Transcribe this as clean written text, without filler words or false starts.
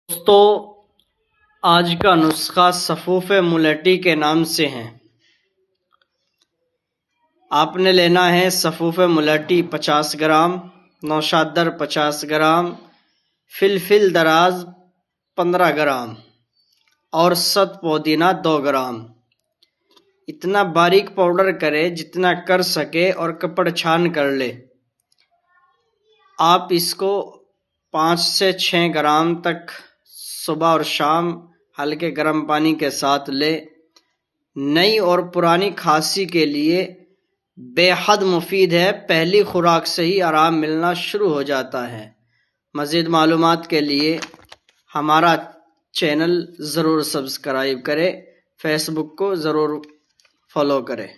दोस्तों, आज का नुस्खा सफ़ूफ़ मुलेठी के नाम से है। आपने लेना है सफ़ूफ़ मुलेठी 50 ग्राम, नौशादर 50 ग्राम, फिलफिल दराज 15 ग्राम और सत पुदीना 2 ग्राम। इतना बारीक पाउडर करे जितना कर सके और कपड़ छान कर ले। आप इसको 5 से 6 ग्राम तक सुबह और शाम हल्के गर्म पानी के साथ ले। नई और पुरानी खांसी के लिए बेहद मुफीद है। पहली खुराक से ही आराम मिलना शुरू हो जाता है। मज़ीद मालूमात के लिए हमारा चैनल ज़रूर सब्सक्राइब करें, फेसबुक को ज़रूर फॉलो करें।